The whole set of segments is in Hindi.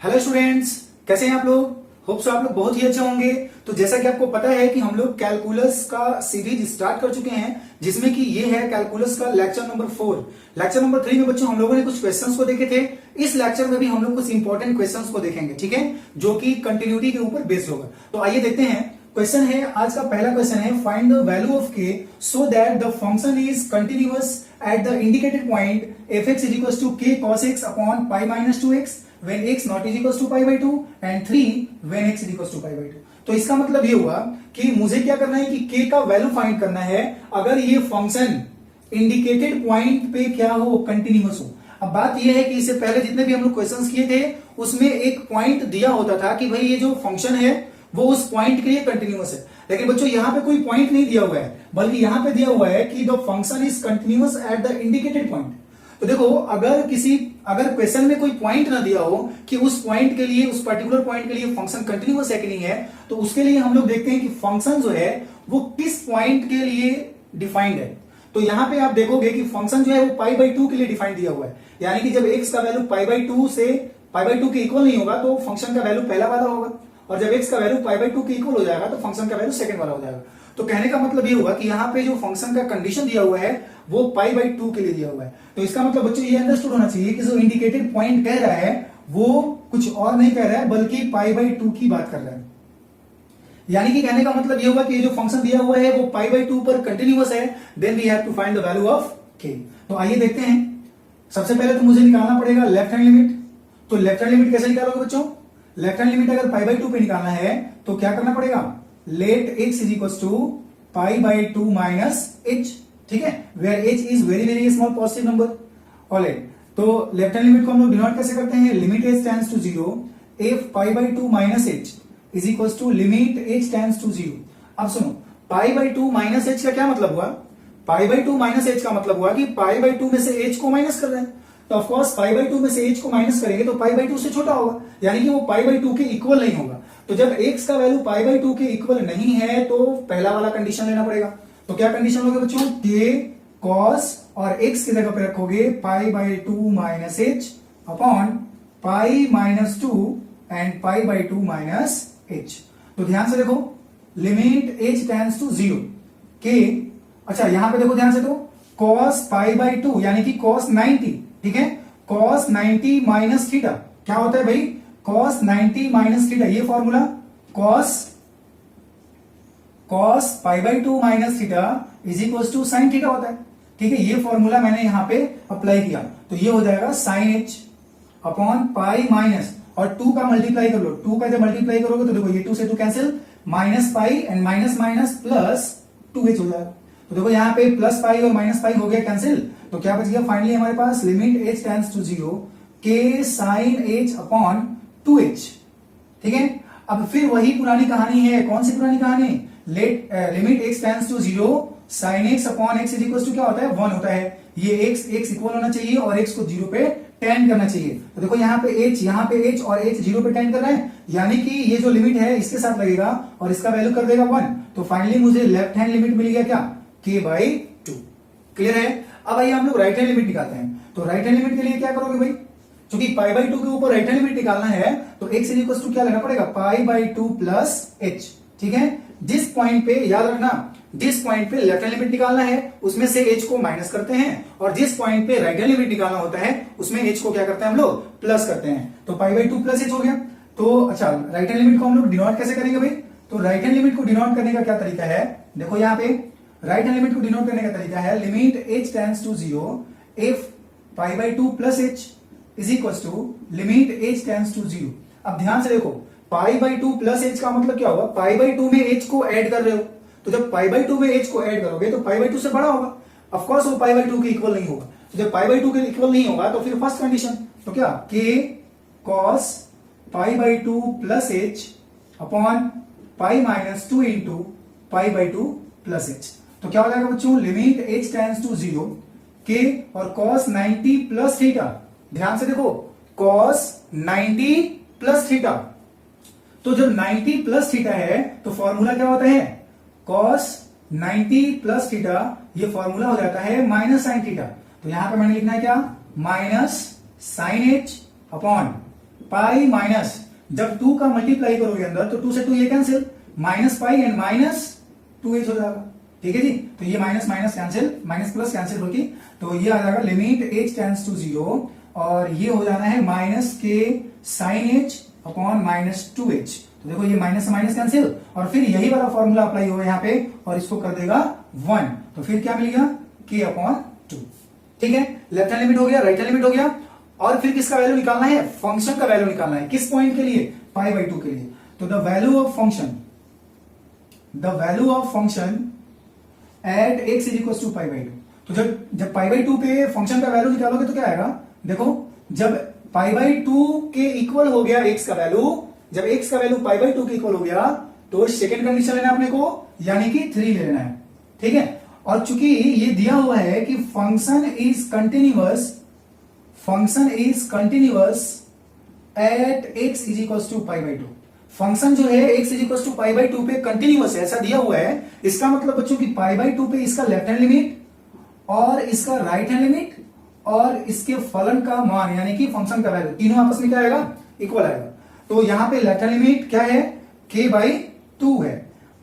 हेलो स्टूडेंट्स, कैसे हैं आप लोग। होप सो आप लोग बहुत ही अच्छे होंगे। तो जैसा कि आपको पता है कि हम लोग कैलकुलस का सीरीज स्टार्ट कर चुके हैं, जिसमें कि ये है कैलकुलस का लेक्चर नंबर 4। लेक्चर नंबर 3 में बच्चों हम लोगों ने कुछ क्वेश्चंस को देखे थे। इस लेक्चर में भी हम लोग कुछ इंपॉर्टेंट क्वेश्चंस को देखेंगे, ठीक है, जो कि कंटिन्यूटी के ऊपर बेस्ड होगा। तो आइए देखते हैं। क्वेश्चन है, आज का पहला क्वेश्चन है, फाइंड द वैल्यू ऑफ के सो that the function is continuous at the indicated point fx is equals to k cos x upon pi minus 2x when x not is equals to pi by 2 and 3 when x is equals to pi by 2। तो इसका मतलब ये हुआ कि मुझे क्या करना है कि k का वैल्यू फाइंड करना है अगर ये फंक्शन इंडिकेटेड पॉइंट पे क्या हो, कंटिन्यूअस हो। अब बात यह है कि इससे पहले जितने भी हम लोग क्वेश्चंस किए थे उसमें एक पॉइंट दिया होता था कि भाई ये जो फंक्शन है वो उस पॉइंट के लिए कंटिन्यूअस है। लेकिन बच्चों यहाँ पे कोई पॉइंट नहीं दिया हुआ है, बल्कि यहाँ पे दिया हुआ है कि the function is continuous at the indicated point. तो देखो, अगर क्वेश्चन में कोई पॉइंट ना दिया हो कि उस पॉइंट के लिए, उस पर्टिकुलर पॉइंट के लिए फंक्शन कंटिन्यूअस है कि नहीं है, तो उसके लिए हम लोग देखते हैं कि फंक्शन जो है वो किस पॉइंट के लिए डिफाइंड है। तो यहां पे आप देखोगे कि फंक्शन जो है वो पाई बाई 2 के लिए डिफाइंड दिया हुआ है। यानी कि जब x का वैल्यू पाई बाई 2 के इक्वल नहीं होगा तो फंक्शन का वैल्यू पहला वाला होगा, और जब x का वैल्यू पाई बाई 2 के इक्वल हो जाएगा तो फंक्शन का वैल्यू सेकंड वाला हो जाएगा। तो कहने का मतलब ये हुआ कि यहाँ पे जो फंक्शन का कंडीशन दिया हुआ है वो पाई बाई 2 के लिए दिया हुआ है। तो इसका मतलब बच्चों ये अंडरस्टूड होना चाहिए कि जो इंडिकेटेड पॉइंट कह रहा है वो कुछ और नहीं कह रहा है, बल्कि पाई बाई 2 की बात कर रहा है। यानी कि कहने का मतलब ये हुआ कि ये जो फंक्शन दिया हुआ है वो पाई बाई 2 पर कंटिन्यूअस है। Then we have to find the value of k। तो आइए देखते हैं। सबसे पहले तो मुझे निकालना पड़ेगा लेफ्ट हैंड लिमिट। तो लेफ्ट हैंड लिमिट कैसे निकालोगे बच्चों? लेफ्ट हैंड लिमिट अगर पाई बाई 2 पे निकालना है तो क्या करना पड़ेगा? Let x is equal to pi by 2 minus h, ठीक है, where h is very very small positive number. Alright, तो लेफ्ट हैंड लिमिट को हम लोग डिनोट कैसे करते हैं? Limit h tends to 0 if pi by 2 minus h is equal to limit h tends to 0। अब सुनो, पाई बाई 2 माइनस h का क्या मतलब हुआ? पाई बाई 2 माइनस h का मतलब हुआ कि पाई बाई 2 में से h को माइनस कर रहे हैं। तो ऑफ कोर्स पाई बाई 2 में से h को माइनस करेंगे तो पाई बाई 2 से छोटा होगा, यानी कि वो पाई बाई 2 के इक्वल नहीं होगा। तो जब x का वैल्यू पाई बाई 2 के इक्वल नहीं है तो पहला वाला कंडीशन लेना पड़ेगा। तो क्या कंडीशन होगा बच्चों? k cos और x की जगह पे रखोगे pi by 2 minus h upon pi minus 2 and pi by 2 minus h। तो ध्यान से देखो, limit h tends to 0 k, अच्छा यहां पे देखो ध्यान से, तो cos पाई बाई 2 यानी कि cos 90, ठीक है, cos 90 माइनस थीटा क्या होता है भाई? cos 90 माइनस थीटा, ये formula cos pi by 2 minus theta is equal to sine theta होता है, ठीक है। ये फॉर्मूला मैंने यहां पे अप्लाई किया तो ये हो जाएगा sine h upon pi minus, और 2 का मल्टीप्लाई कर लो। 2 का जब मल्टीप्लाई करोगे तो देखो ये 2 से 2 cancel, minus pi and minus minus plus 2h हो जाएगा। तो देखो यहाँ पे प्लस पाई और माइनस पाई हो गया कैंसिल, तो क्या बच गया फाइनली हमारे पास? Limit h tends to 0 k sine h upon 2h, ठीक है। अब फिर वही पुरानी कहानी है। कौन सी पुरानी कहानी? Limit x tends to 0 sine x upon x is equal to क्या होता है? 1 होता है। ये x इक्वल होना चाहिए और x को 0 पे टेंड करना चाहिए। तो देखो यहाँ पे h और h 0 पे टेंड कर रहे हैं, यानी कि ये जो लिमिट है इसके साथ लगेगा और इसका वैल्यू कर देगा 1। तो फाइनली मुझे लेफ्ट हैंड लिमिट मिल गया क्या? k by 2। क्लियर है? अब आइए हम लोग राइट हैंड लिमिट निकालते हैं। तो राइट हैंड लिमिट के लिए क्या करोगे भाई? क्योंकि पाई बाई 2 के ऊपर राइट हैंड लिमिट निकालना है तो x इज इक्वल टू क्या लेना पड़ेगा? पाई बाई 2 प्लस h, ठीक है। जिस पॉइंट पे, याद रखना, जिस पॉइंट पे लेफ्ट हैंड लिमिट निकालना है उसमें से h को माइनस करते हैं, और जिस पॉइंट पे राइट हैंड लिमिट निकालना होता है उसमें h को क्या करते हैं हम लोग? प्लस करते हैं। तो पाई बाई 2 प्लस h हो गया। तो अच्छा, राइट हैंड लिमिट को हम लोग डिनोट कैसे करेंगे भाई? तो राइट हैंड लिमिट को डिनोट करने का क्या तरीका है? देखो यहाँ पे राइट हैंड लिमिट को डिनोट करने का तरीका है limit h tends to 0 if pi by 2 plus h is equal to limit h tends to 0। अब ध्यान से देखो, पाई बाई 2 प्लस h का मतलब क्या होगा? पाई बाई 2 में h को ऐड कर रहे हो, तो जब पाई बाई 2 में h को ऐड करोगे तो पाई बाई 2 से बड़ा होगा। ऑफ कोर्स वो पाई बाई 2 के इक्वल नहीं होगा। तो जब पाई बाई 2 के इक्वल नहीं होगा तो फिर फर्स्ट कंडीशन, तो क्या? k cos pi by 2 plus h upon pi minus 2 into pi by 2 plus h। तो क्या हो जाएगा बच्चों? Limit h tends to 0 k और cos 90 प्लस थीटा। ध्यान से देखो, cos 90 प्लस थीटा, तो जब 90 प्लस थीटा है तो फॉर्मूला क्या होता है? cos 90 प्लस थीटा, ये फॉर्मूला हो जाता है माइनस साइन थीटा। तो यहां पे मैंने लिखना है क्या? Minus sine h upon pi minus, जब 2 का मल्टीप्लाई करोगे अंदर तो 2 से 2 ये cancel, minus pi and minus 2h हो जाएगा। ठीक है जी, तो ये minus minus cancel, minus plus cancel होगी, तो ये आ जाएगा लिमिट h टेंड्स टू 0 और ये हो जाना है माइनस के sign h upon minus 2h। तो देखो ये माइनस से माइनस कैंसिल और फिर यही वाला फॉर्मूला अप्लाई होगा यहाँ पे और इसको कर देगा 1, तो फिर क्या मिलेगा k अपॉन 2। ठीक है, लेफ्ट हैंड लिमिट हो गया, राइट हैंड लिमिट हो गया और फिर किसका वैल्यू निकालना है, फंक्शन का वैल्यू निकालना है। किस पॉइंट के लिए, पाई बाई 2 के लिए। तो the value of function at x is equal to pi by 2। तो जब पाई बाई 2 पे फंक्शन का वैल्यू निकालोगे तो क्या आएगा, देखो जब पाई बाई 2 के इक्वल हो गया x का वैल्यू, जब x का वैल्यू पाई बाई 2 के इक्वल हो गया तो सेकंड कंडीशन लेना है अपने को, यानी कि 3 ले लेना है। ठीक है, और चूंकि ये दिया हुआ है कि function is continuous at x is equal to pi by 2। Function जो है x is equal to pi by 2 पे कंटिन्यूअस है, ऐसा दिया हुआ है। इसका मतलब बच्चों की पाई बाई 2 पे इसका लेफ्ट हैंड लिमिट और इसका राइट हैंड लिमिट और इसके फलन का मान यानी कि फंक्शन का वैल्यू तीनों आपस में क्या आएगा, इक्वल आएगा। तो यहां पे लेफ्ट हैंड लिमिट क्या है, k बाई 2 है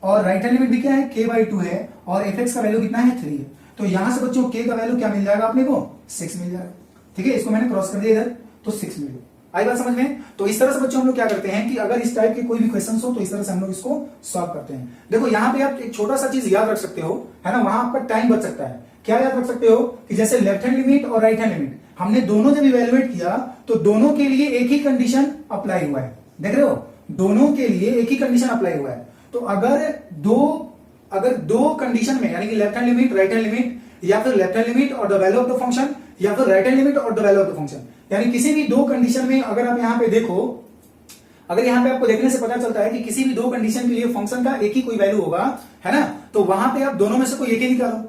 और राइट हैंड लिमिट भी क्या है, k बाई 2 है और fx का वैल्यू कितना है, 3 है। तो यहां से बच्चों k का वैल्यू क्या मिल जाएगा अपने को, 6 मिल जाएगा। ठीक है, इसको मैंने क्रॉस कर दिया इधर, तो 6 मिल गया। आई बात समझ में। तो इस तरह से बच्चों हम लोग क्या करते हैं कि अगर इस टाइप के कोई भी क्वेश्चंस हो तो इस तरह से हम लोग इसको सॉल्व करते हैं। देखो यहाँ पे आप एक छोटा सा चीज याद रख सकते हो, है ना, वहां आपका टाइम बच सकता है। क्या याद रख सकते हो कि जैसे लेफ्ट हैंड लिमिट और राइट हैंड लिमिट हमने दोनों जब इवेलुएट किया तो दोनों के लिए एक ही कंडीशन अप्लाई हुआ है। देख रहे हो, दोनों के लिए एक ही कंडीशन अप्लाई हुआ है। तो अगर दो कंडीशन में यानी कि left hand limit, right hand limit, या फिर लेफ्ट हैंड लिमिट और the value of the function, या फिर राइट हैंड लिमिट और the value of the function, यानी किसी भी दो कंडीशन में अगर आप यहां पे देखो, अगर यहां पे आपको देखने से पता चलता है कि किसी भी दो कंडीशन के लिए फंक्शन का एक ही कोई वैल्यू होगा, है ना, तो वहां पे आप दोनों में से कोई एक ही निकालो,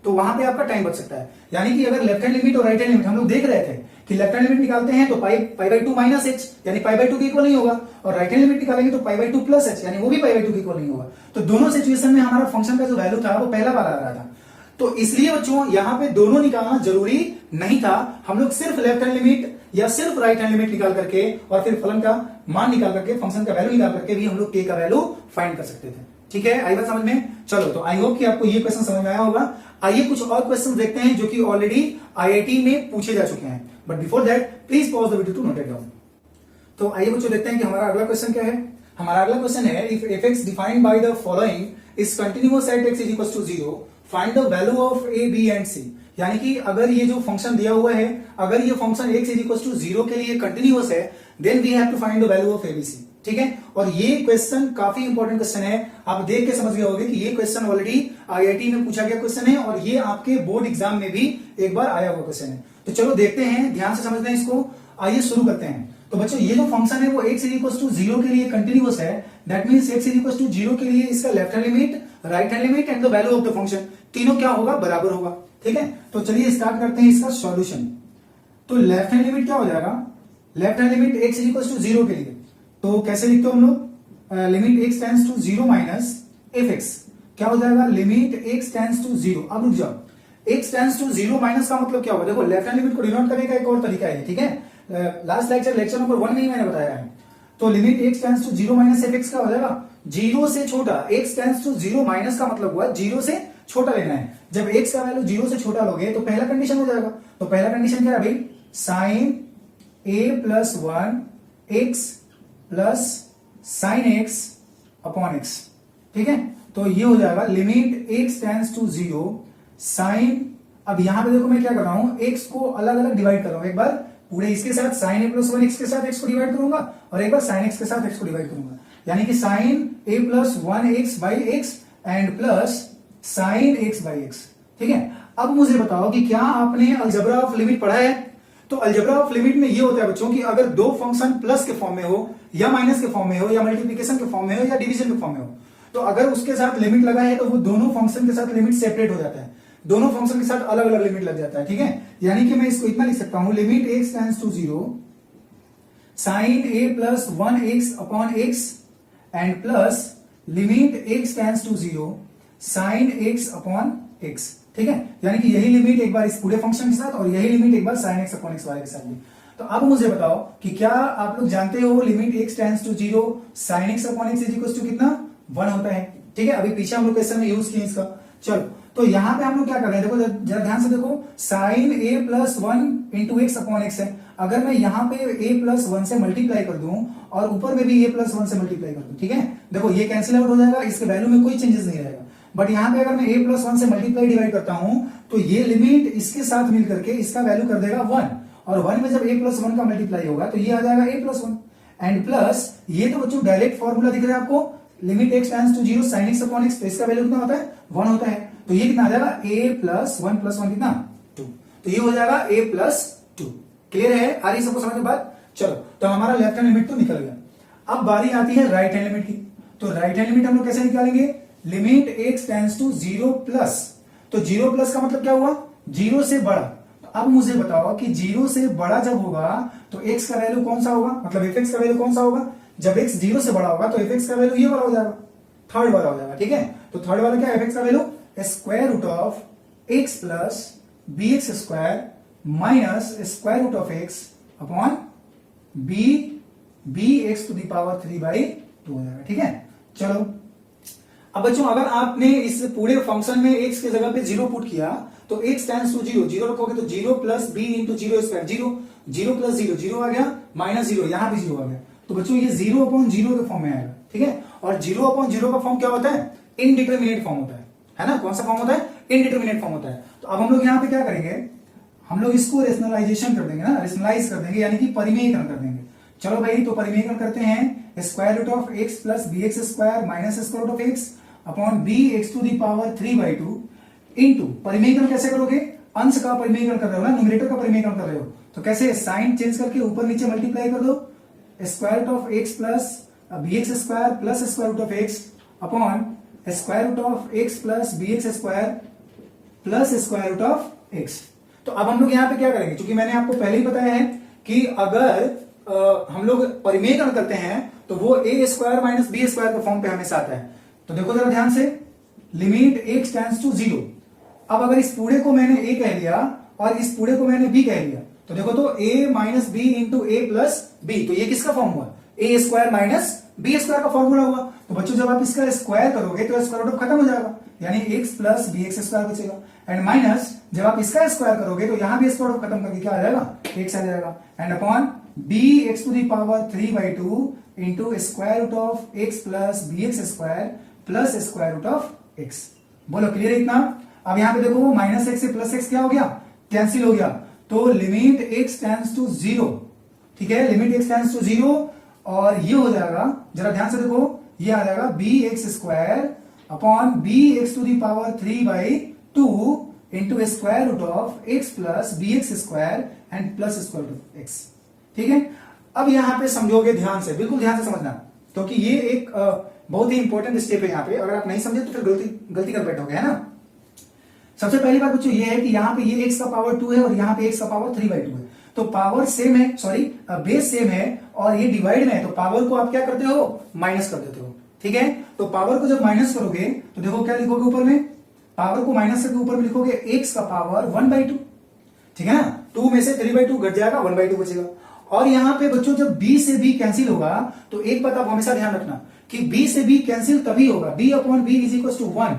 तो वहां पे आपका टाइम बच सकता है। यानी कि अगर लेफ्ट हैंड लिमिट और राइट हैंड लिमिट हम लोग देख रहे थे कि लेफ्ट हैंड लिमिट निकालते हैं तो पाई बाई 2 माइनस h यानी पाई बाई 2 के इक्वल नहीं होगा, और राइट हैंड लिमिट निकालेंगे तो पाई बाई 2 प्लस h यानी वो भी पाई बाई 2 के इक्वल नहीं होगा। तो दोनों सिचुएशन में हमारा फंक्शन का जो वैल्यू था वो पहला वाला आ रहा था। तो इसलिए बच्चों यहां पे दोनों निकालना जरूरी नहीं था, हम लोग सिर्फ लेफ्ट हैंड लिमिट या सिर्फ राइट हैंड लिमिट निकाल करके और फिर फलन का मान निकाल करके, फंक्शन का वैल्यू निकाल करके भी हम लोग k का वैल्यू फाइंड कर सकते थे। ठीक है, आई बात समझ में। चलो, तो आई होप कि आपको ये क्वेश्चन समझ में आया होगा। आइए कुछ और क्वेश्चन देखते हैं जो कि ऑलरेडी आईआईटी में पूछे जा चुके हैं, but before that please pause the video to note it down. तो आइए बच्चों देखते हैं कि हमारा अगला क्वेश्चन क्या है। हमारा अगला क्वेश्चन है, if fx defined by the following is continuous at x is equal to 0, find the value of a, b and c। यानी कि अगर ये जो फंक्शन दिया हुआ है, अगर ये function x is equal to 0 के लिए कंटिन्यूअस है, then we have to find the value of a, b, c। ठीक है, और ये क्वेश्चन काफी इंपॉर्टेंट क्वेश्चन है। आप देख के समझ गए होंगे कि ये क्वेश्चन ऑलरेडी आईआईटी में पूछा गया क्वेश्चन है और ये आपके बोर्ड एग्जाम में भी एक बार आया हुआ क्वेश्चन है। तो चलो देखते हैं, ध्यान से समझते हैं इसको। आइए शुरू करते हैं। तो बच्चों ये जो फंक्शन है वो x इज इक्वल टू 0 के लिए कंटिन्यूअस है, that means x is equal to 0 के लिए इसका left hand limit, right hand limit and the value of the function तीनों क्या होगा, बराबर होगा। ठीक है, तो चलिए स्टार्ट करते हैं इसका सॉल्यूशन। तो लेफ्ट हैंड लिमिट क्या हो जाएगा, left hand limit x is equal to 0 के लिए तो कैसे लिखते हो हम लोग, limit x tends to 0 minus fx क्या हो जाएगा, लिमिट x टेंड्स टू 0। अब रुक जाओ, x टेंड्स टू 0 माइनस का मतलब क्या होगा, देखो लेफ्ट हैंड लिमिट को डिनोट करने का एक और तरीका है। ठीक है, लास्ट लेक्चर नंबर 1 में ही मैंने बताया है। तो limit x tends to 0 minus fx क्या हो जाएगा, 0 से छोटा। x टेंड्स टू 0 माइनस का मतलब हुआ 0 से छोटा लेना है। जब x का वैल्यू 0 से छोटा लोगे तो पहला कंडीशन हो जाएगा। तो पहला कंडीशन क्या है भाई, sine a plus 1 x plus sine x upon x। ठीक है, तो ये हो जाएगा limit x tends to 0 sine, अब यहां पे देखो मैं क्या कर रहा हूं, x को अलग अलग डिवाइड कर रहा हूं। एक बार पूरे इसके साथ साइन a प्लस 1 x के साथ x को डिवाइड करूंगा और एक बार साइन x के साथ x को डिवाइड करूंगा, यानी कि sine a plus 1 x by x and plus sine x by x। ठीक है, अब मुझे बताओ कि क्या आपने अलजेब्रा ऑफ लिमिट पढ़ा है। तो अलजेब्रा ऑफ लिमिट में ये होता है बच्चों कि अगर दो फंक्शन प्लस के फॉर्म में हो या माइनस के फॉर्म में हो या मल्टीप्लिकेशन के फॉर्म में हो या डिवीजन के फॉर्म में हो, तो अगर उसके साथ लिमिट लगा है तो वो दोनों फंक्शन के साथ लिमिट सेपरेट हो जाता है, दोनों फंक्शन के साथ अलग अलग लिमिट लग जाता है। ठीक है, यानी कि मैं इसको इतना लिख सकता हूं, limit x tends to 0 sine a plus 1 x upon x and plus limit x tends to 0 sine x upon x। ठीक है, यानी कि यही लिमिट एक बार इस पूरे फंक्शन के साथ और यही लिमिट एक बार साइन x अपॉन x वाले के साथ भी। तो अब मुझे बताओ कि क्या आप लोग जानते हो limit x tends to 0 sin x upon x is equal to कितना 1 होता है। ठीक है, अभी पीछे हम लोग क्वेश्चन में यूज किए इसका। चलो तो यहाँ पे हम लोग क्या कर रहे हैं, देखो जरा ध्यान से देखो, sine a plus 1 into x upon x है। अगर मैं यहाँ पे a प्लस 1 से मल्टीप्लाई कर दूं और ऊपर में भी a प्लस 1 से मल्टीप्लाई कर दूं, ठीक है, देखो ये कैंसिल आउट हो जाएगा, इसके वैल्यू में कोई चेंजेस नहीं रहेगा। बट यहाँ पे अगर मैं a प्लस 1 से मल्टीप्लाई डिवाइड करता हूं तो ये लिमिट इसके साथ मिलकर के इसका वैल्यू कर देगा 1, और 1 में जब a प्लस 1 का मल्टीप्लाई होगा तो ये आ जाएगा a प्लस 1 एंड प्लस ये तो बच्चों डायरेक्ट फॉर्मूला दिख रहा है आपको, limit x tends to 0 sin x upon x, तो इसका वैल्यू कितना होता है 1 होता है। तो ये कितना आ जाएगा a प्लस 1 कितना 2, तो ये हो जाएगा a प्लस 2। क्लियर है, आ रही सबको समझ में बात। चलो तो हमारा लेफ्ट हैंड लिमिट तो निकल गया। अब बारी आती है राइट हैंड लिमिट की। तो राइट हैंड लिमिट हम लोग कैसे निकालेंगे, limit x tends to 0 plus, तो 0 प्लस का मतलब क्या हुआ 0 से बड़ा। तो अब मुझे बताओ कि 0 से बड़ा जब होगा तो x का वैल्यू कौन सा होगा, मतलब fx का वैल्यू कौन सा होगा, जब x 0 से बड़ा होगा तो fx का वैल्यू ये वाला हो जाएगा, थर्ड वाला हो जाएगा। ठीक है, तो थर्ड वाला क्या है, fx का value square root of x plus bx square minus square root of x upon bx to the power 3/2 हो जाएगा। ठीक है, चलो अब बच्चों अगर आपने इस पूरे फंक्शन में x के जगह पे 0 पुट किया तो x टेंड्स टू 0, 0 रखोगे तो 0 plus b into 0 square, 0 plus 0 0 आ गया, माइनस 0 यहां भी 0 आ गया, तो बच्चों ये 0 अपॉन 0 के फॉर्म में आएगा। ठीक है, और 0 अपॉन 0 का फॉर्म क्या होता है, इनडिटरमिनेट फॉर्म होता है ना, कौन सा फॉर्म होता है, इनडिटरमिनेट फॉर्म होता है। तो अब हम लोग यहाँ पे क्या करेंगे, हम लोग इसको रेशनलाइजेशन कर देंगे ना, रेशनलाइज कर देंगे यानी कि परिमेयकरण कर देंगे। चलो भाई तो परिमेयकरण करते हैं, square root of x plus bx square minus square root of x upon bx to the power 3/2 into, परिमेयकरण कैसे करोगे, अंश का परिमेयकरण कर रहे हो ना, न्यूमरेटर का परिमेयकरण कर रहे हो, तो कैसे साइन चेंज करके ऊपर नीचे मल्टीप्लाई कर दो, square root of x plus bx square plus square root of x upon square root of x plus bx square plus square root of x। तो अब हम लोग यहाँ पे क्या करेंगे, क्योंकि मैंने आपको पहले ही बताया है कि अगर हम लोग परिमेयकरण करते हैं तो वो a square minus B square के फॉर्म पे हमेशा आता है। तो देखो जरा ध्यान से, लिमिट x टेंड्स टू 0, अब अगर इस पूरे को मैंने a कह लिया और इस पूरे को मैंने b कह लिया तो देखो तो a minus B into A plus B, तो ये किसका फॉर्म हुआ, A square minus B square का फॉर्मूला हुआ। तो बच्चों जब आप इसका स्क्वायर करोगे तो स्क्वायर रूट खत्म हो जाएगा, यानी x plus B x square बचेगा, एंड माइनस जब आप इसका स्क्वायर करोगे तो यहां भी स्क्वायर रूट खत्म करके क्या आ जाएगा, x आ जाएगा, and upon bx to the power 3/2 into square root of x plus B x square plus square root of x। बोलो क्लियर है इतना। अब यहां पे देखो माइनस x से प्लस x क्या हो गया, कैंसिल हो गया, तो लिमिट x टेंड्स टू 0, ठीक है, लिमिट x टेंड्स टू 0 और ये हो जाएगा, जरा ध्यान से देखो, ये आ जाएगा bx square upon bx to the power 3/2 into square root of x plus bx square and plus square root of x। ठीक है, अब यहां पे समझोगे ध्यान से, बिल्कुल ध्यान से समझना, क्योंकि ये एक बहुत ही इंपॉर्टेंट स्टेप है यहाँ पे, अगर आप नहीं समझे तो फिर गलती कर बैठोगे, है ना। सबसे पहली बात बच्चों ये है कि यहाँ पे ये x का पावर 2 है और यहाँ पे x का पावर 3/2 है, तो पावर सेम है, सॉरी बेस सेम है और ये डिवाइड में है, तो पावर को आप क्या करते हो, माइनस कर देते हो। ठीक है, तो पावर को जब माइनस करोगे तो देखो क्या लिखोगे ऊपर में, पावर को माइनस करके ऊपर में लिखोगे x का पावर 1/2, ठीक है ना, 2 में से 3/2 घट जाएगा, 1/2 बचेगा। और यहां पे बच्चों जब b से b कैंसिल होगा तो एक बात आप हमेशा ध्यान रखना कि b से b कैंसिल तभी होगा, b upon b is equal to 1,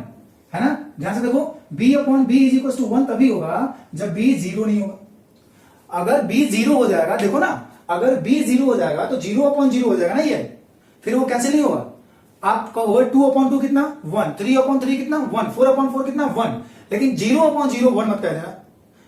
है ना, ध्यान से देखो, b upon b is equal to 1 तभी होगा जब b 0 नहीं होगा। अगर b 0 हो जाएगा, देखो ना, अगर b 0 हो जाएगा तो 0 अपॉन 0 हो जाएगा ना, ये फिर वो कैंसिल नहीं होगा। आप कहोगे 2 अपॉन 2 कितना 1, 3 अपॉन 3 कितना 1, 4 अपॉन 4 कितना 1, लेकिन 0 अपॉन 0 1 मत कह देना,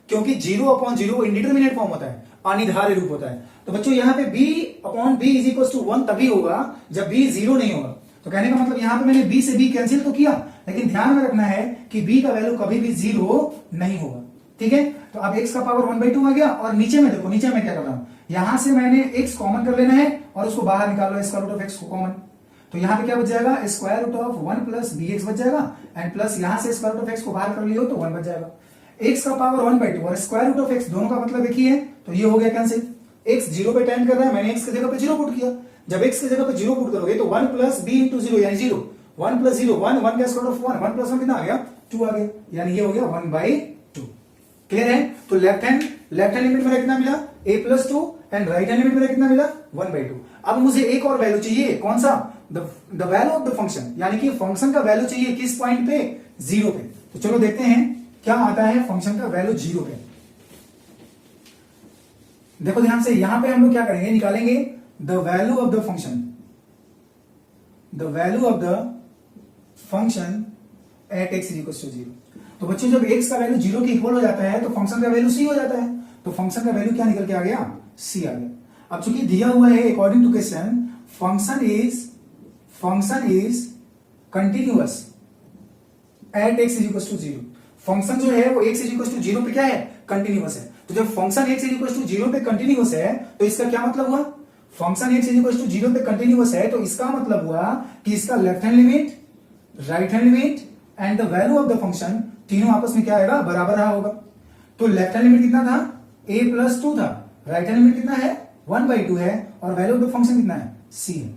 क्योंकि 0 अपॉन 0 इंडिटरमिनेट फॉर्म होता है, अनिर्धार्य रूप होता है। तो बच्चों यहाँ पे b upon b is equal to 1 तभी होगा जब b 0 नहीं होगा। तो कहने का मतलब यहाँ पे मैंने b से b कैंसिल तो किया, लेकिन ध्यान में रखना है कि b का वैल्यू कभी भी 0 नहीं होगा। ठीक है, तो अब x का पावर 1/2 आ गया, और नीचे में देखो, नीचे में क्या कर रहा हूं, यहां से मैंने x कॉमन कर लेना है और उसको बाहर निकाल लो, स्क्वायर रूट ऑफ x को कॉमन, तो यहाँ पे क्या बच जाएगा, square root of 1 plus bx बच जाएगा, एंड प्लस यहां से स्क्वायर रूट ऑफ x को बाहर कर लियो तो 1 बच जाएगा। x का पावर 1/2 और स्क्वायर रूट ऑफ x दोनों का मतलब एक ही है, तो ये हो गया कैंसिल। x 0 पे टेंड कर रहा है, मैंने x की जगह पे 0 पुट किया, जब x की जगह पे 0 पुट करोगे तो 1 प्लस b इंटू 0 यानी 0, 1 प्लस 0 1, 1 का स्क्वायर रूट ऑफ 1 प्लस 1 कितना आ गया 2 आ गया, यानी ये हो गया 1/2। क्लियर है, तो लेफ्ट हैंड लिमिट में कितना मिला, a plus 2 and right hand limit मेरा कितना मिला 1/2। अब मुझे एक और वैल्यू चाहिए, कौन सा, the value of the function, यानी कि फंक्शन का वैल्यू चाहिए किस पॉइंट पे, 0 पे। तो चलो देखते हैं क्या आता है फंक्शन का वैल्यू 0 पे। देखो ध्यान से, यहां पे हम लोग क्या करेंगे, निकालेंगे the value of the function, the value of the function at x equal to 0। तो बच्चों जब x का वैल्यू 0 के इक्वल हो जाता है तो फंक्शन का वैल्यू c हो जाता है। तो फंक्शन का वैल्यू क्या निकल के आ गया, c आ गया। अब चूंकि दिया हुआ है according to question function is continuous at x equal to 0। Function जो है वो x इक्वल टू 0 पे क्या है, कंटिन्यूअस है। तो जब फंक्शन x इक्वल टू 0 पे कंटिन्यूअस है तो इसका क्या मतलब हुआ, फंक्शन x इक्वल टू 0 पे कंटिन्यूअस है तो इसका मतलब हुआ कि इसका left hand limit, right hand limit and the value of the function तीनों आपस में क्या आएगा, बराबर रहा होगा। तो लेफ्ट हैंड लिमिट कितना था, a प्लस 2 था, राइट हैंड लिमिट कितना है 1/2 है, और वैल्यू ऑफ द फंक्शन कितना है, c है।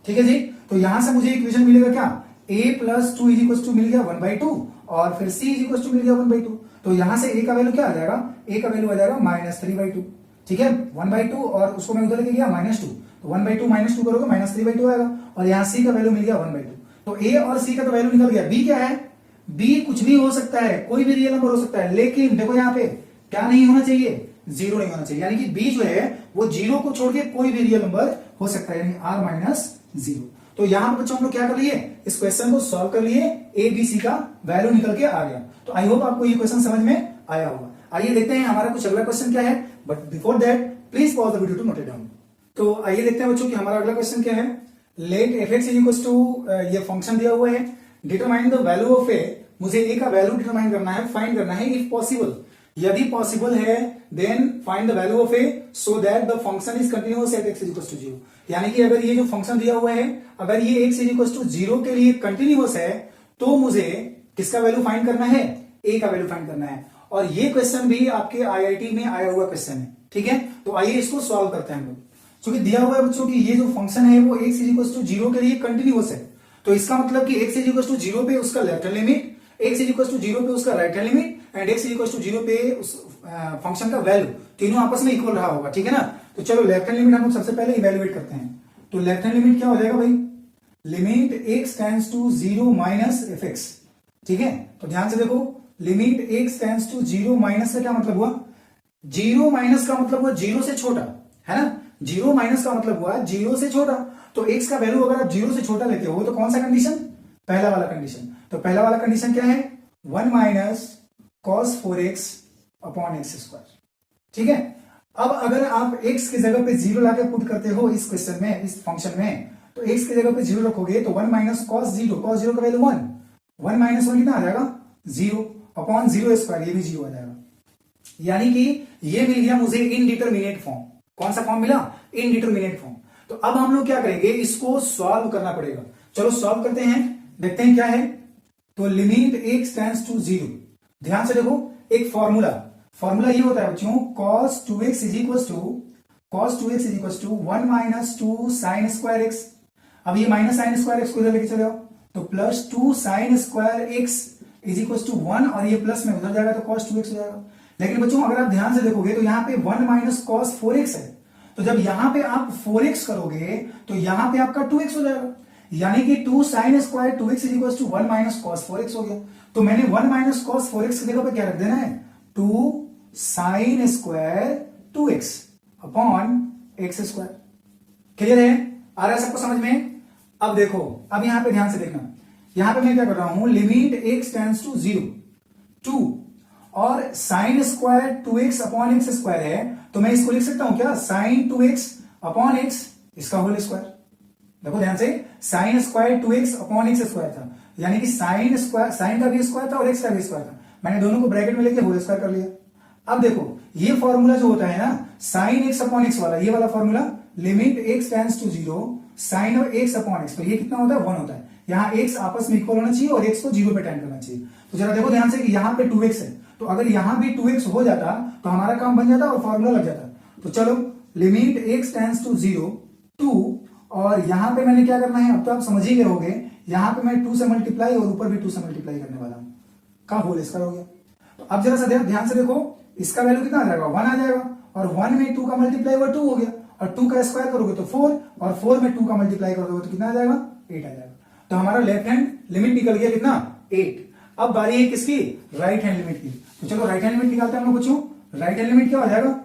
ठीक है जी। तो यहां से मुझे इक्वेशन मिलेगा क्या, a प्लस 2 इज टू मिल गया 1/2 और फिर c इज टू मिल गया 1/2। तो यहां से a का वैल्यू क्या आ जाएगा, a का वैल्यू आ जाएगा -3/2। ठीक है, 1/2 और उसको मैं उधर लेके गया -2, तो 1/2 -2 करोगे -3/2 आएगा, और यहाँ c का वैल्यू मिल गया 1/2। तो a और c का तो वैल्यू निकल गया। b क्या है, b कुछ भी हो सकता है, कोई भी रियल नंबर हो सकता है, लेकिन देखो यहाँ पे क्या नहीं होना चाहिए, 0 नहीं होना चाहिए। यानी कि b जो है वो 0 को छोड़ के कोई भी रियल नंबर हो सकता है, यानी r-0। तो यहां पर बच्चों हम लोग क्या कर लिए, इस क्वेश्चन को सॉल्व कर लिए, a b c का वैल्यू निकल के आ गया। तो आई होप आपको ये क्वेश्चन समझ में आया होगा। आइए देखते हैं हमारा कुछ अगला क्वेश्चन क्या है, but before that please pause the video to note it down. तो आइए देखते हैं बच्चों कि हमारा अगला क्वेश्चन क्या है। लेट f(x) इक्वल टू, ये फंक्शन दिया हुआ है, determine the value of a, मुझे a का वैल्यू डिटरमाइन करना है, फाइंड करना है इफ पॉसिबल, यदि पॉसिबल है then find the value of a so that the function is continuous at x equal to 0। यानी कि अगर ये जो फंक्शन दिया हुआ है, अगर ये x इक्वल टू 0 के लिए कंटिन्यूअस है तो मुझे किसका वैल्यू फाइंड करना है, a का वैल्यू फाइंड करना है। और ये क्वेश्चन भी आपके IIT में आया हुआ क्वेश्चन है। ठीक है, तो आइए इसको सॉल्व करते हैं हम लोग। क्योंकि दिया हुआ है बच्चों कि ये जो फंक्शन है वो x इक्वल टू 0 के लिए कंटिन्यूअस है, तो इसका मतलब कि x इक्वल टू 0 पे उसका left hand limit, x equal to 0 पे उसका right hand limit and x equal to 0 पे उस फंक्शन का वैल्यू तीनों आपस में इक्वल रहा होगा। ठीक है ना। तो चलो लेफ्ट हैंड लिमिट हम लोग सबसे पहले इवेल्युएट करते हैं। तो लेफ्ट हैंड लिमिट क्या हो जाएगा भाई, limit x tends to 0 minus fx। ठीक है, तो ध्यान से देखो, limit x tends to 0 minus का क्या मतलब हुआ, 0 माइनस का मतलब हुआ 0 से छोटा, है ना। 0 माइनस का मतलब हुआ 0 से छोटा। तो x का वैल्यू अगर आप 0 से छोटा लेते हो तो कौन सा कंडीशन, पहला वाला कंडीशन। तो पहला वाला कंडीशन क्या है, 1 minus cos 4x upon x square. ठीक है, अब अगर आप x की जगह पे 0 लाके पुट करते हो इस क्वेश्चन में, इस फंक्शन में, तो x की जगह पे 0 रखोगे तो 1 माइनस cos 0, cos 0 का वैल्यू 1, 1 माइनस 1 कितना आ जाएगा 0 अपॉन 0 स्क्वायर, ये भी 0 आ जाएगा। यानी कि ये मिल गया मुझे इनडिटरमिनेट फॉर्म। कौन सा फॉर्म मिला, इनडिटरमिनेट फॉर्म। तो अब हम लोग क्या करेंगे, इसको सॉल्व करना पड़ेगा। चलो सॉल्व करते हैं, देखते हैं क्या है। तो लिमिट x टेंड्स टू 0, ध्यान से देखो, एक फॉर्मूला ये होता है बच्चों, cos 2x is equal to 1 minus 2 sine square x। अब ये माइनस साइन स्क्वायर x को इधर लेके चले आओ, तो plus 2 sine square x is equal to 1, और ये प्लस में उधर जाएगा तो cos 2x हो जाएगा। लेकिन बच्चों अगर आप ध्यान से देखोगे तो यहाँ पे 1 माइनस cos 4x है, तो जब यहां पे आप 4x करोगे तो यहां पे आपका 2x हो जाएगा, यानी कि 2 sine square 2x is equal to 1 minus cos 4x हो गया। तो मैंने 1 माइनस cos 4x की जगह पे क्या रख देना है, 2 sine square 2x upon x square. Clear है, आ रहा है सबको समझ में। अब देखो, अब यहां पे ध्यान से देखना, यहां पे मैं क्या कर रहा हूं, लिमिट x टेंड्स टू 0 2 और sign square 2x upon x square है, तो मैं इसको लिख सकता हूं क्या, साइन 2x अपॉन x इसका होल स्क्वायर। देखो ध्यान से, sign square 2x upon x square था, यानी कि साइन स्क्वायर, साइन का भी स्क्वायर था और x का भी स्क्वायर था, मैंने दोनों को ब्रैकेट में लेके होल स्क्वायर कर लिया। अब देखो ये फॉर्मूला जो होता है ना, साइन x अपॉन x वाला, ये वाला formula, limit x tends to 0 sine of x upon x, तो ये कितना होता है, 1 होता है। यहाँ x आपस में इक्वल होना चाहिए और x को 0 पे टेंड करना चाहिए। तो जरा देखो ध्यान से कि यहाँ पे 2x है, तो अगर यहां भी 2x हो जाता तो हमारा काम बन जाता और फॉर्मूला लग जाता। तो चलो लिमिट x टेंड्स टू 0 2, और यहां पे मैंने क्या करना है, अब तो आप समझ ही गए होंगे, यहां पे मैं 2 से मल्टीप्लाई और ऊपर भी 2 से मल्टीप्लाई करने वाला हूं, का होल स्क्वायर हो गया। तो अब जरा सा ध्यान से देखो, इसका वैल्यू कितना आ जाएगा, 1 आ जाएगा, और 1 में 2 का मल्टीप्लाई हुआ 2 हो गया, और 2 का स्क्वायर करोगे तो 4, और 4 में 2 का मल्टीप्लाई करोगे तो कितना आ जाएगा, 8 आ जाएगा। तो हमारा लेफ्ट हैंड लिमिट निकल गया कितना, 8। अब बारी है किसकी, राइट हैंड लिमिट की। तो चलो राइट हैंड लिमिट निकालते हैं हम लोग बच्चों। राइट हैंड लिमिट क्या हो जाएगा,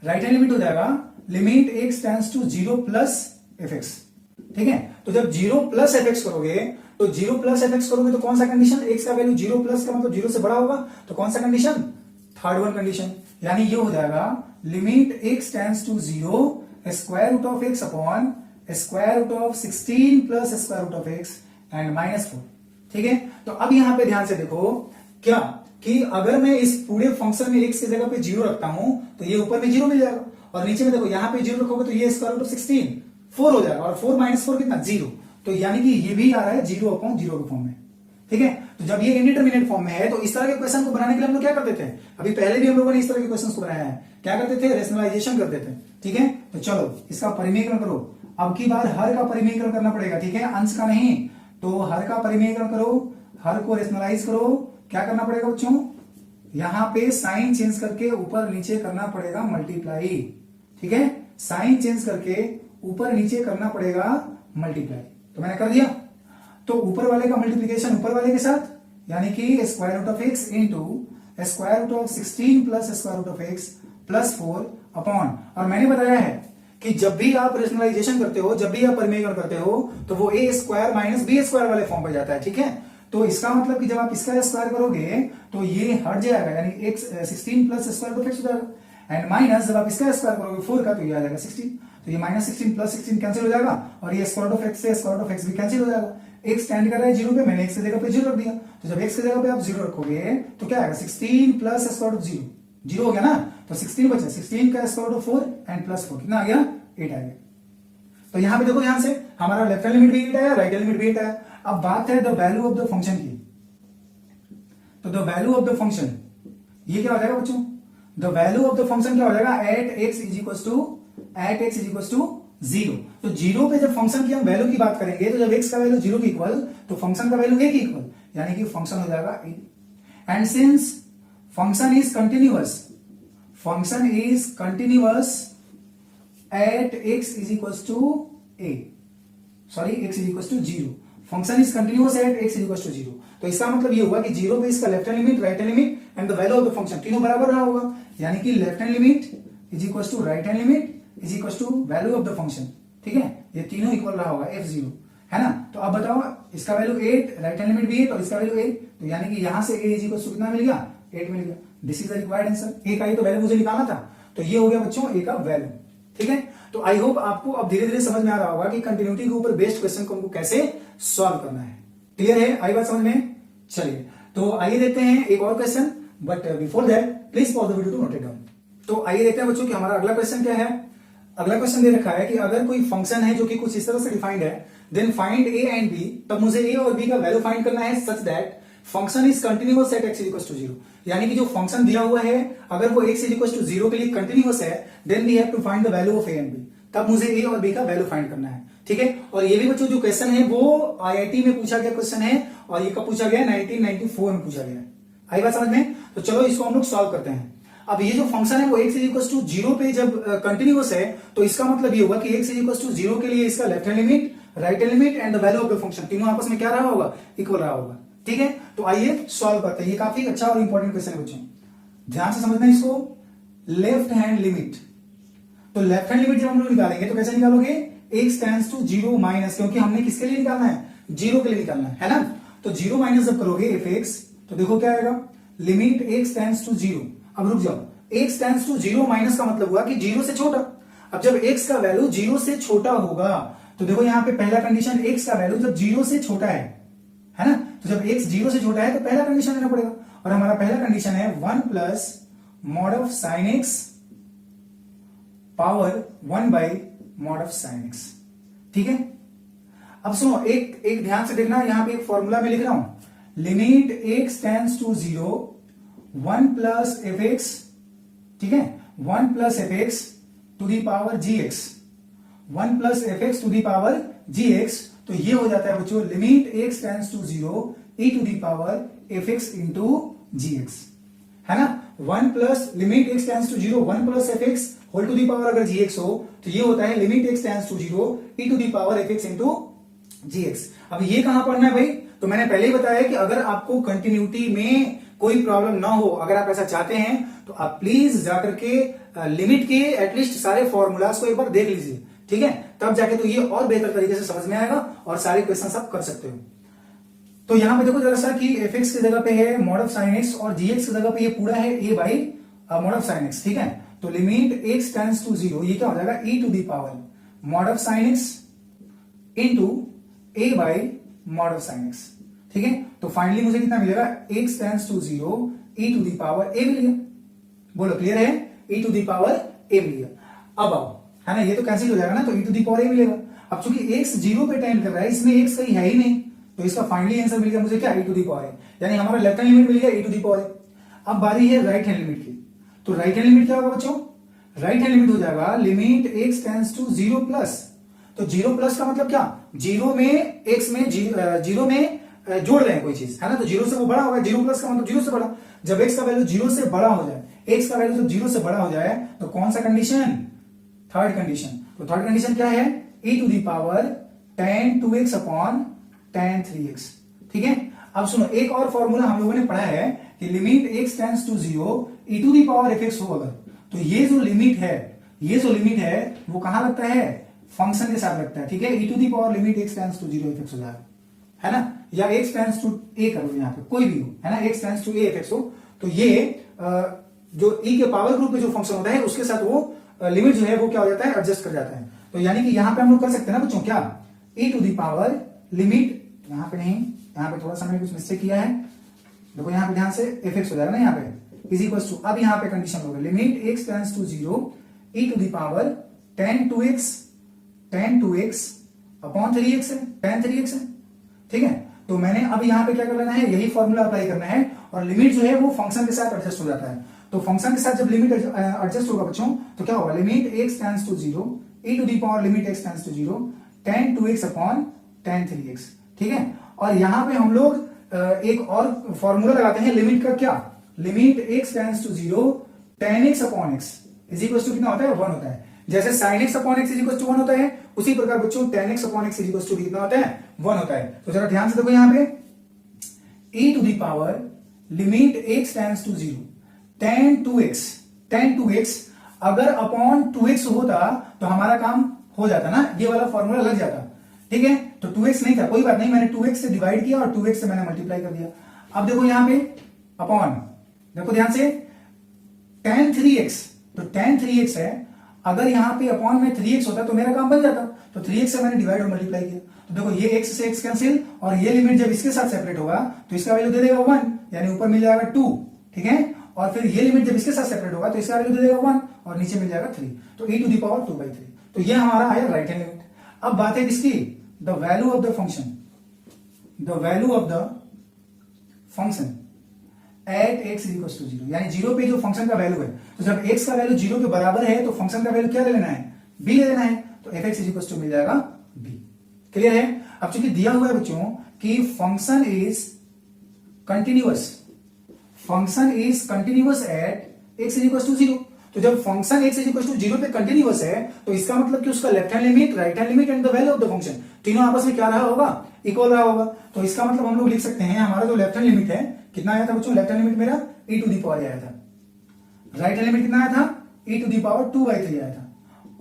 राइट हैंड लिमिट हो जाएगा limit x tends to 0 plus fx। ठीक है, तो जब 0 प्लस fx करोगे तो 0 प्लस fx करोगे तो कौन सा कंडीशन, x का वैल्यू 0 प्लस का मतलब 0 से बड़ा होगा, तो कौन सा कंडीशन, थर्ड वन कंडीशन। यानी ये हो जाएगा limit x tends to 0 square root of x upon square root of 16 plus square root of x and -4। ठीक है, तो अब यहां पे ध्यान से देखो क्या कि अगर मैं इस पूरे फंक्शन में x की जगह पे 0 रखता हूं तो ये ऊपर में 0 मिल जाएगा, और नीचे में देखो यहां पे 0 रखोगे तो ये स्क्वायर रूट ऑफ 16 4 हो जाएगा, और 4 माइनस 4 कितना, 0। तो यानी कि ये भी आ रहा है 0 अपॉन 0 के फॉर्म में। ठीक है, तो जब ये इंडिटरमिनेट फॉर्म में है तो इस तरह के क्वेश्चन को बनाने के लिए हम लोग क्या करते थे, अभी पहले भी हम लोगों ने इस तरह के क्वेश्चन को बनाया है, क्या करते थे, रेशनलाइजेशन करते थे। ठीक है, तो चलो इसका परिमेयकरण करो। अब की बार हर का परिमेयकरण करना पड़ेगा, ठीक है, अंश का नहीं। तो हर का परिमेयकरण करो, हर को रेशनलाइज करो। क्या करना पड़ेगा बच्चों, यहां पे साइन चेंज करके ऊपर नीचे करना पड़ेगा मल्टीप्लाई। ठीक है, साइन चेंज करके ऊपर नीचे करना पड़ेगा मल्टीप्लाई। तो मैंने कर दिया, तो ऊपर वाले का मल्टीप्लीकेशन ऊपर वाले के साथ, यानी कि square root of x into square root of 16 plus square root of x plus 4 upon, और मैंने बताया है कि जब भी आप रेशनलाइजेशन करते हो, जब भी आप परिमेयकरण करते हो तो वो ए स्क्वायर माइनस बी स्क्वायर वाले फॉर्म पर जाता है। ठीक है, तो इसका मतलब कि जब आप इसका स्क्वायर करोगे तो ये हट जाएगा, यानी x 16 plus square root of x हो जाएगा, एंड माइनस जब आप इसका स्क्वायर करोगे 4 का तो ये आ जाएगा 16। तो ये माइनस 16 प्लस 16 कैंसिल हो जाएगा, और ये स्क्वायर रूट ऑफ एक्स से स्क्वायर रूट ऑफ एक्स भी कैंसिल हो जाएगा। x स्टैंड कर रहा है 0 पे, मैंने x की जगह पे 0 रख दिया, तो जब x की जगह पे आप 0 रखोगे तो क्या आएगा, 16 प्लस स्क्वायर रूट 0 हो गया ना, तो 16 बचा, 16 का स्क्वायर रूट 4 एंड प्लस 4 कितना आ गया, 8 आ गया। तो यहां पे देखो ध्यान से, हमारा लेफ्ट हैंड लिमिट भी 8 आया, राइट हैंड लिमिट भी 8 आया। अब बात है the value of the function की। तो the value of the function ये क्या हो जाएगा बच्चों, the value of the function क्या हो जाएगा, at x is equal to 0। तो 0 पे जब फंक्शन की हम वैल्यू की बात करेंगे तो जब x का वैल्यू 0 के इक्वल तो फंक्शन का वैल्यू 1 के इक्वल, यानी कि फंक्शन हो जाएगा a। And since function is continuous at x is equal to a, sorry x is equal to 0, function is continuous at x is equal to 0। तो इसका मतलब ये हुआ कि 0 पे इसका left hand limit, right hand limit and the value of the function तीनों बराबर रहा होगा, यानी कि left hand limit is equal to right hand limit is equal to value of the function. ठीक है, ये तीनों इक्वल रहा होगा f0, है ना। तो अब बताओ, इसका वैल्यू 8, राइट हैंड लिमिट भी 8 और इसका वैल्यू 8, तो यानी कि यहां से a इज इक्वल टू कितना मिल गया, 8 मिल गया। This is the required answer. a का ही तो वैल्यू मुझे निकालना था, तो ये हो गया बच्चों a का वैल्यू। ठीक है, तो आई होप आपको अब धीरे धीरे समझ में आ रहा होगा कि कंटिन्यूटी के ऊपर बेस्ड क्वेश्चन को हमको कैसे सॉल्व करना है। क्लियर है, आई बात समझ में। चलिए तो आइए देखते हैं एक और question, but before that please pause the video to note it down. तो आइए देखते हैं बच्चों कि हमारा अगला क्वेश्चन क्या है। अगला क्वेश्चन दे रखा है कि अगर कोई फंक्शन है जो कि कुछ इस तरह से डिफाइंड है, then find a and b, तब मुझे a और b का वैल्यू फाइंड करना है such that function is continuous at x equal to 0। यानी कि जो फंक्शन दिया हुआ है अगर वो x इक्वल टू 0 के लिए कंटिन्यूअस है, then we have to find the value of a and b, तब मुझे a और b का वैल्यू फाइंड करना है। ठीक है, और ये भी बच्चों जो क्वेश्चन है वो IIT में पूछा गया क्वेश्चन है, और ये कब पूछा गया, 1994 में पूछा गया। आई बात समझ में। तो चलो इसको हम लोग सॉल्व करते हैं। अब ये जो फंक्शन है वो x इक्वल टू 0 पे जब कंटिन्यूअस है तो इसका मतलब ये होगा कि x इक्वल टू 0 के लिए इसका left hand limit, right hand limit and the value of the function तीनों आपस में क्या रहा होगा, इक्वल रहा होगा। ठीक है, तो आइए सॉल्व करते हैं। ये काफी अच्छा और इंपॉर्टेंट क्वेश्चन है बच्चों, ध्यान से समझना इसको। लेफ्ट हैंड लिमिट, तो लेफ्ट हैंड लिमिट जब हम लोग निकालेंगे तो कैसे निकालोगे, x टेंड्स टू 0 माइनस, क्योंकि हमने किसके लिए निकालना है, 0 के लिए निकालना है ना। तो 0 माइनस जब करोगे fx, तो देखो क्या आएगा, लिमिट x टेंड्स टू 0। अब रुक जाओ, x टेंड्स टू 0 माइनस का मतलब हुआ कि 0 से छोटा। अब जब x का वैल्यू 0 से छोटा होगा तो देखो यहां पे पहला कंडीशन, x का वैल्यू जब 0 से छोटा है ना, तो जब x 0 से छोटा है तो पहला कंडीशन लेना पड़ेगा, और हमारा पहला कंडीशन है 1 plus mod of sign x power 1 by mod of sign x। ठीक है, अब सुनो, एक ध्यान से देखना, यहां पे एक फॉर्मूला में लिख रहा हूं, limit x tends to 0 1 plus fx, ठीक है, 1 plus fx to the power gx, 1 plus fx to the power gx, तो ये हो जाता है बच्चों limit x tends to 0 e to the power fx into gx, है ना। 1 plus limit x tends to 0 1 plus F x whole to the power अगर gx हो तो ये होता है limit x tends to 0 e to the power f x into gx। अब ये कहां पढ़ना है भाई, तो मैंने पहले ही बताया कि अगर आपको कंटिन्यूटी में कोई प्रॉब्लम ना हो, अगर आप ऐसा चाहते हैं तो आप प्लीज जाकर के लिमिट के एटलीस्ट सारे फॉर्मूलाज को एक बार देख लीजिए, ठीक है, तब जाके तो ये और बेहतर तरीके से समझ में आएगा और सारे क्वेश्चन आप कर सकते हो। तो यहां पे देखो जरा सा कि एफ एक्स की जगह पे है मॉड ऑफ साइन एक्स और जी एक्स की जगह पे ये पूरा है a by mod of sine x, ठीक है। तो लिमिट एक्स टेंड्स टू 0 ये क्या हो जाएगा e to the power mod of sine x into a by mod of sine x, ठीक है। तो फाइनली मुझे कितना मिलेगा x tends to 0 e to the power a मिल गया। बोलो क्लियर है, e to the power a मिल गया। अब आओ, है ना, ये तो कैंसिल हो जाएगा ना, तो e to the power a मिलेगा। अब चूंकि x 0 पे टेंड कर रहा है, इसमें x कहीं है ही नहीं, तो इसका फाइनली आंसर मिल गया मुझे क्या e to the power a, यानी हमारा लेफ्ट हैंड लिमिट मिल गया e to the power a। अब बारी है राइट हैंड लिमिट की, तो राइट हैंड लिमिट क्या होगा बच्चों, राइट हैंड लिमिट हो जाएगा limit x tends to 0 plus, तो 0 प्लस का मतलब क्या, 0 में x में 0 में जोड़ रहे हैं कोई चीज, है ना, तो 0 से वो बड़ा होगा, 0 प्लस का मतलब 0 से बड़ा। जब x का वैल्यू 0 से बड़ा हो जाए, x का वैल्यू जब 0 से बड़ा हो जाए तो कौन सा कंडीशन, थर्ड कंडीशन। तो थर्ड कंडीशन क्या है, e to the power tan 2x upon tan 3x, ठीक है। अब सुनो एक और फॉर्मूला हम लोगों ने पढ़ा है कि limit x tends to 0 e to the power f x हो अगर, तो ये जो लिमिट है वो कहां लगता है, फंक्शन के साथ लगता है, ठीक है। e to the power limit x tends to 0 f x हो जाएगा, है ना, या x टेंड्स टू a करो यहाँ पे कोई भी हो, है ना, x tends to a f x हो, तो ये जो e के पावर ग्रुप में जो फंक्शन होता है उसके साथ वो लिमिट जो है वो क्या हो जाता है, एडजस्ट कर जाता है। तो यानी कि यहाँ पे हम लोग कर सकते हैं ना बच्चों, क्या e to the power limit, यहाँ पे नहीं, यहाँ पे थोड़ा सा मैंने कुछ मिस्टेक किया है, देखो यहाँ पे ध्यान से एफ एक्स हो जाएगा ना यहाँ पे, इज इक्वल टू, अब यहाँ पे कंडीशन होगा limit x tends to 0 e to the power tan 2x upon 3x है, tan 3x है, ठीक है। तो मैंने अब यहाँ पे क्या कर लेना है, यही फॉर्मूला अप्लाई करना है, और लिमिट जो है वो फंक्शन के साथ एडजस्ट हो जाता है। तो फंक्शन के साथ जब लिमिट एडजस्ट होगा बच्चों तो क्या होगा, limit x tends to 0 e to the power limit x tends to 0 tan 2x upon tan 3x, ठीक है। और यहाँ पे हम लोग एक और फॉर्मूला लगाते हैं लिमिट का, क्या, limit x tends to 0 tan x upon x is equal to कितना होता है, 1 होता है। जैसे sin x upon x is equal to 1 होता है, उसी प्रकार बच्चों tan x upon x is equal to कितना होता है, 1 होता है। तो जरा ध्यान से देखो यहाँ पे e to the power limit x tends to 0 tan 2x अगर अपॉन 2x होता तो हमारा काम हो जाता ना, ये वाला फॉर्मूला लग जाता, ठीक है। तो 2x नहीं था, कोई बात नहीं, मैंने 2x से डिवाइड किया और 2x से मैंने मल्टीप्लाई कर दिया। अब देखो यहाँ पे अपॉन, देखो ध्यान से tan 3x, तो tan 3x है, अगर यहाँ पे अपॉन में 3x होता तो मेरा काम बन जाता, तो 3x से मैंने डिवाइड और मल्टीप्लाई किया, तो देखो ये x से x कैंसिल, और ये लिमिट जब इसके साथ सेपरेट होगा तो इसका वैल्यू दे देगा 1, यानी ऊपर मिल जाएगा 2, ठीक है। और फिर ये लिमिट जब इसके साथ सेपरेट होगा तो इसका वैल्यू दे देगा 1 और नीचे मिल जाएगा 3, तो e टू दी पावर 2/3। तो ये हमारा आया राइट हैंड लिमिट। अब बात है किसकी, the value of the function, the value of the function at x equal to 0, यानी 0 पे जो फंक्शन का वैल्यू है, तो जब x का वैल्यू 0 के बराबर है तो फंक्शन का वैल्यू क्या ले लेना है, b ले लेना है, तो एफ एक्स इक्वल टू मिल जाएगा b। क्लियर है। अब चूंकि दिया हुआ है बच्चों कि function is continuous, function is continuous at x equal to 0, तो जब फंक्शन x इक्वल टू 0 पे कंटिन्यूअस है तो इसका मतलब कि उसका left hand limit, right hand limit and the value of the function तीनों आपस में क्या रहा होगा, इक्वल रहा होगा। तो इसका मतलब हम लोग लिख सकते हैं हमारा जो लेफ्ट हैंड लिमिट है कितना आया था बच्चों, लेफ्ट हैंड लिमिट मेरा e टू दी पावर आया था, राइट हैंड लिमिट कितना आया था, e टू दी पावर 2/3 आया था,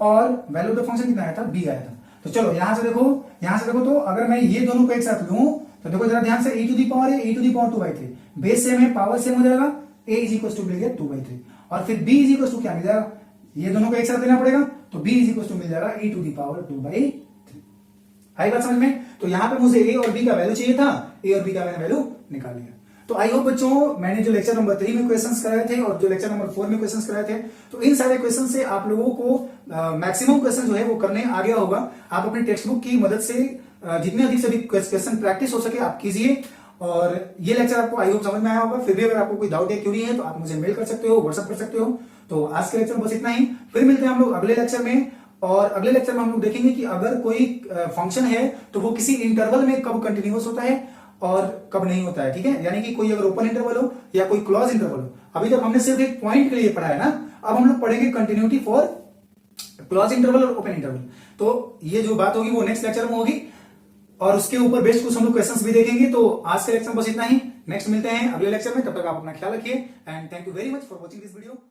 और वैल्यू ऑफ द फंक्शन कितना आया था, b आया था। तो चलो यहां से देखो तो अगर मैं ये दोनों को एक साथ लूं तो देखो जरा ध्यान से, e टू दी पावर है, e to the power 2/3, base same है, पावर सेम हो जाएगा, a इज इक्वल टू मिल गया 2/3, और फिर b इज इक्वल टू क्या मिल जाएगा, ये दोनों को एक साथ लेना पड़ेगा, तो b इज इक्वल टू मिल जाएगा e टू दी पावर 2/3। आई बात समझ में। तो यहां पे मुझे a और b का वैल्यू चाहिए था, a और b का मैंने वैल्यू निकाल लिया। तो आई होप बच्चों मैंने जो लेक्चर नंबर 3 में क्वेश्चंस कराए थे और जो लेक्चर नंबर 4 में क्वेश्चंस कराए थे, तो इन सारे क्वेश्चन से आप लोगों को मैक्सिमम क्वेश्चन जो है वो करने आ गया होगा। आप अपने टेक्स्ट बुक की मदद से जितने अधिक से अधिक क्वेश्चन प्रैक्टिस हो सके आप कीजिए, और ये लेक्चर आपको आई होप समझ में आया होगा। फिर भी अगर आपको कोई डाउट या क्यूरी है तो आप मुझे मेल कर सकते हो, व्हाट्सएप कर सकते हो। तो आज के लेक्चर में बस इतना ही, फिर मिलते हैं हम लोग अगले लेक्चर में, और अगले लेक्चर में हम लोग देखेंगे कि अगर कोई फंक्शन है तो वो किसी इंटरवल में कब कंटिन्यूअस होता है और कब नहीं होता है, ठीक है। यानी कि कोई अगर ओपन इंटरवल हो या कोई क्लोज इंटरवल हो, अभी तक हमने सिर्फ एक पॉइंट के लिए पढ़ा है ना, अब हम लोग पढ़ेंगे कंटिन्यूटी फॉर क्लोज इंटरवल और ओपन इंटरवल। तो ये जो बात होगी वो नेक्स्ट लेक्चर में होगी और उसके ऊपर बेस्ड कुछ हम लोग क्वेश्चंस भी देखेंगे। तो आज के लेक्चर में बस इतना ही, नेक्स्ट मिलते हैं अगले लेक्चर में, तब तक आप अपना ख्याल रखिए and thank you very much for watching this video.